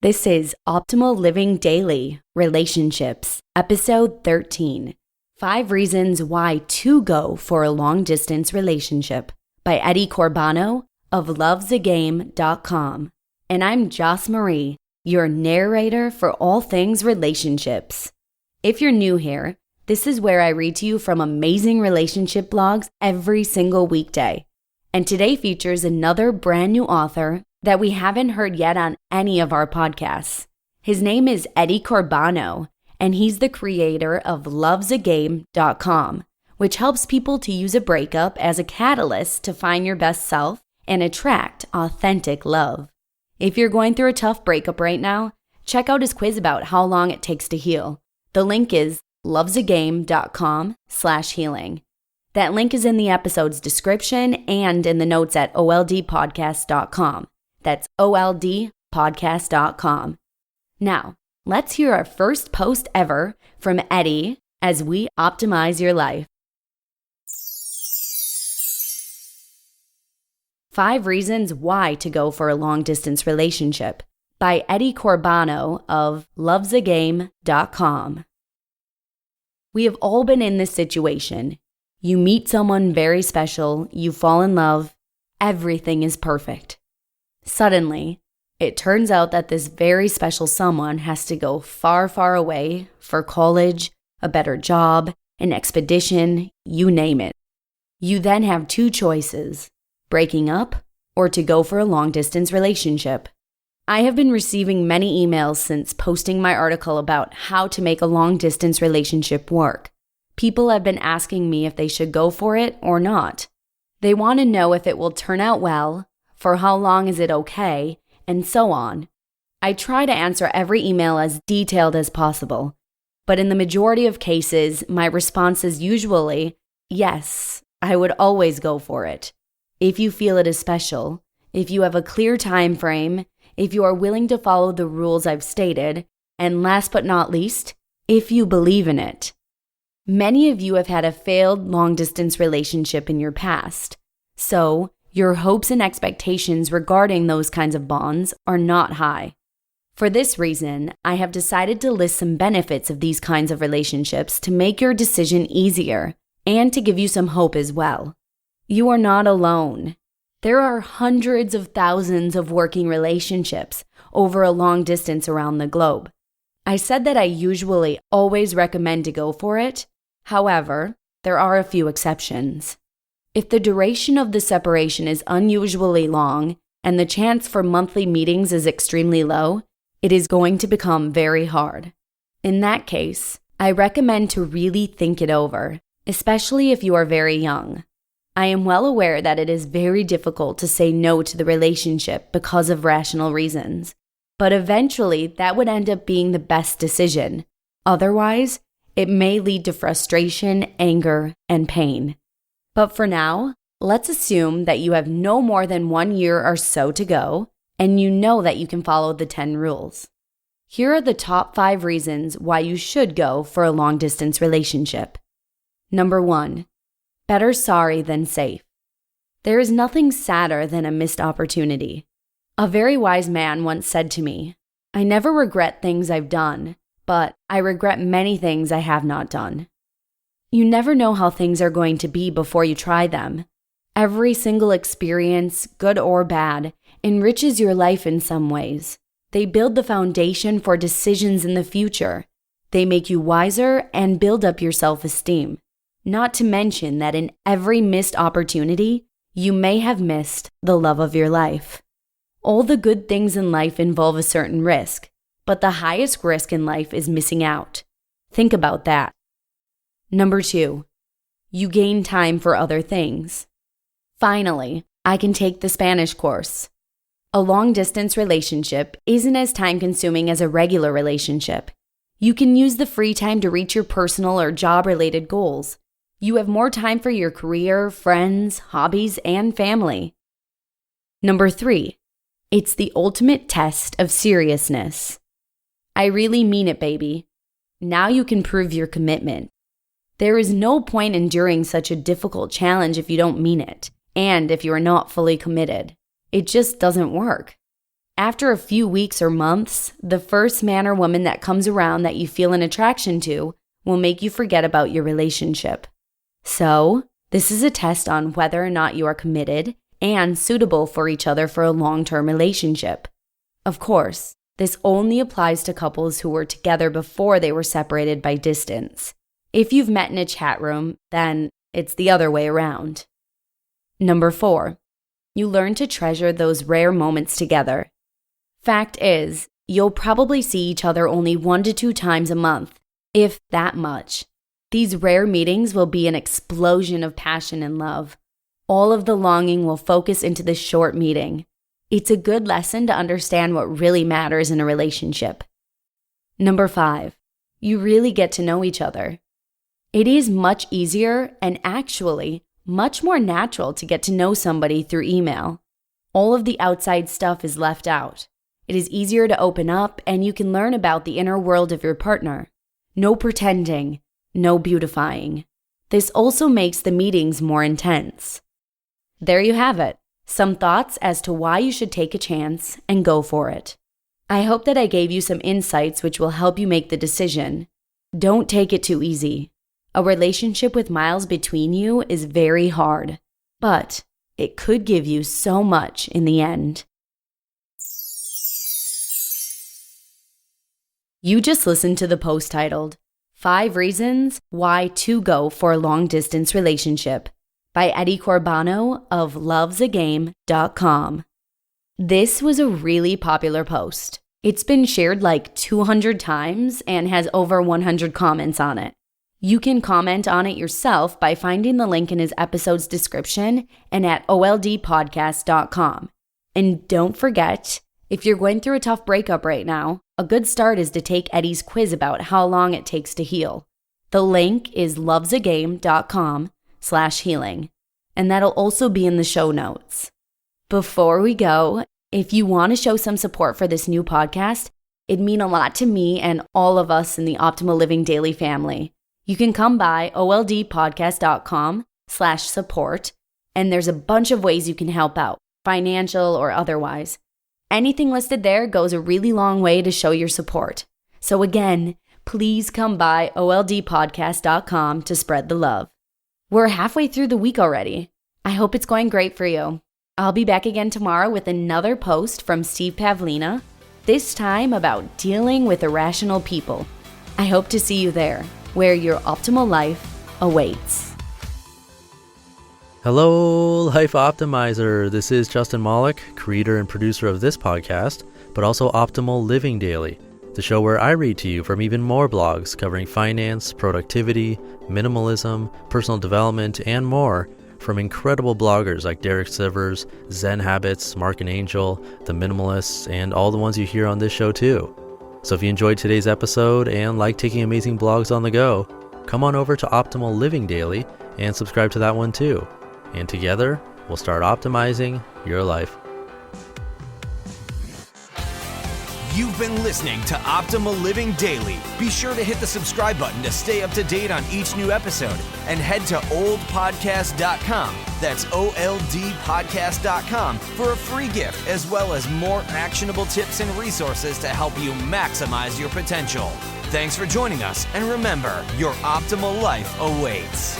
This is Optimal Living Daily Relationships, Episode 13. 5 Reasons Why to Go for a Long-Distance Relationship by Corbano of LovesAGame.com. And I'm Joss Marie, your narrator for all things relationships. If you're new here, this is where I read to you from amazing relationship blogs every single weekday. And today features another brand new author that we haven't heard yet on any of our podcasts. His name is Corbano, and he's the creator of LovesAGame.com, which helps people to use a breakup as a catalyst to find your best self and attract authentic love. If you're going through a tough breakup right now, check out his quiz about how long it takes to heal. The link is lovesagame.com/healing. That link is in the episode's description and in the notes at oldpodcast.com. That's oldpodcast.com. Now, let's hear our first post ever from Eddie as we optimize your life. 5 Reasons Why to Go for a Long-Distance Relationship by Corbano of LovesAGame.com. We have all been in this situation. You meet someone very special, you fall in love, everything is perfect. Suddenly, it turns out that this very special someone has to go far, far away for college, a better job, an expedition, you name it. You then have 2 choices, breaking up or to go for a long-distance relationship. I have been receiving many emails since posting my article about how to make a long-distance relationship work. People have been asking me if they should go for it or not. They want to know if it will turn out well, for how long is it okay, and so on. I try to answer every email as detailed as possible, but in the majority of cases, my response is usually, yes, I would always go for it. If you feel it is special, if you have a clear time frame, if you are willing to follow the rules I've stated, and last but not least, if you believe in it. Many of you have had a failed long-distance relationship in your past, so your hopes and expectations regarding those kinds of bonds are not high. For this reason, I have decided to list some benefits of these kinds of relationships to make your decision easier and to give you some hope as well. You are not alone. There are hundreds of thousands of working relationships over a long distance around the globe. I said that I usually always recommend to go for it. However, there are a few exceptions. If the duration of the separation is unusually long and the chance for monthly meetings is extremely low, it is going to become very hard. In that case, I recommend to really think it over, especially if you are very young. I am well aware that it is very difficult to say no to the relationship because of rational reasons, but eventually that would end up being the best decision. Otherwise, it may lead to frustration, anger, and pain. But for now, let's assume that you have no more than 1 year or so to go, and you know that you can follow the 10 rules. Here are the top 5 reasons why you should go for a long-distance relationship. Number 1, better sorry than safe. There is nothing sadder than a missed opportunity. A very wise man once said to me, "I never regret things I've done, but I regret many things I have not done." You never know how things are going to be before you try them. Every single experience, good or bad, enriches your life in some ways. They build the foundation for decisions in the future. They make you wiser and build up your self-esteem. Not to mention that in every missed opportunity, you may have missed the love of your life. All the good things in life involve a certain risk, but the highest risk in life is missing out. Think about that. Number 2, you gain time for other things. Finally, I can take the Spanish course. A long-distance relationship isn't as time-consuming as a regular relationship. You can use the free time to reach your personal or job-related goals. You have more time for your career, friends, hobbies, and family. Number 3, it's the ultimate test of seriousness. I really mean it, baby. Now you can prove your commitment. There is no point enduring such a difficult challenge if you don't mean it, and if you are not fully committed. It just doesn't work. After a few weeks or months, the first man or woman that comes around that you feel an attraction to will make you forget about your relationship. So, this is a test on whether or not you are committed and suitable for each other for a long-term relationship. Of course, this only applies to couples who were together before they were separated by distance. If you've met in a chat room, then it's the other way around. Number 4, you learn to treasure those rare moments together. Fact is, you'll probably see each other only 1 to 2 times a month, if that much. These rare meetings will be an explosion of passion and love. All of the longing will focus into this short meeting. It's a good lesson to understand what really matters in a relationship. Number 5, you really get to know each other. It is much easier and actually much more natural to get to know somebody through email. All of the outside stuff is left out. It is easier to open up and you can learn about the inner world of your partner. No pretending, no beautifying. This also makes the meetings more intense. There you have it. Some thoughts as to why you should take a chance and go for it. I hope that I gave you some insights which will help you make the decision. Don't take it too easy. A relationship with miles between you is very hard, but it could give you so much in the end. You just listened to the post titled, 5 Reasons Why to Go for a Long Distance Relationship by Eddie Corbano of LovesAGame.com. This was a really popular post. It's been shared like 200 times and has over 100 comments on it. You can comment on it yourself by finding the link in his episode's description and at oldpodcast.com. And don't forget, if you're going through a tough breakup right now, a good start is to take Eddie's quiz about how long it takes to heal. The link is lovesagame.com/healing, and that'll also be in the show notes. Before we go, if you want to show some support for this new podcast, it'd mean a lot to me and all of us in the Optimal Living Daily family. You can come by oldpodcast.com/support, and there's a bunch of ways you can help out, financial or otherwise. Anything listed there goes a really long way to show your support. So again, please come by oldpodcast.com to spread the love. We're halfway through the week already. I hope it's going great for you. I'll be back again tomorrow with another post from Steve Pavlina, this time about dealing with irrational people. I hope to see you there, where your optimal life awaits. Hello, Life Optimizer. This is Justin Malik, creator and producer of this podcast, but also Optimal Living Daily, the show where I read to you from even more blogs covering finance, productivity, minimalism, personal development, and more from incredible bloggers like Derek Sivers, Zen Habits, Mark and Angel, The Minimalists, and all the ones you hear on this show too. So if you enjoyed today's episode and like taking amazing blogs on the go, come on over to Optimal Living Daily and subscribe to that one too. And together, we'll start optimizing your life. You've been listening to Optimal Living Daily. Be sure to hit the subscribe button to stay up to date on each new episode and head to oldpodcast.com. That's oldpodcast.com for a free gift as well as more actionable tips and resources to help you maximize your potential. Thanks for joining us, and remember, your optimal life awaits.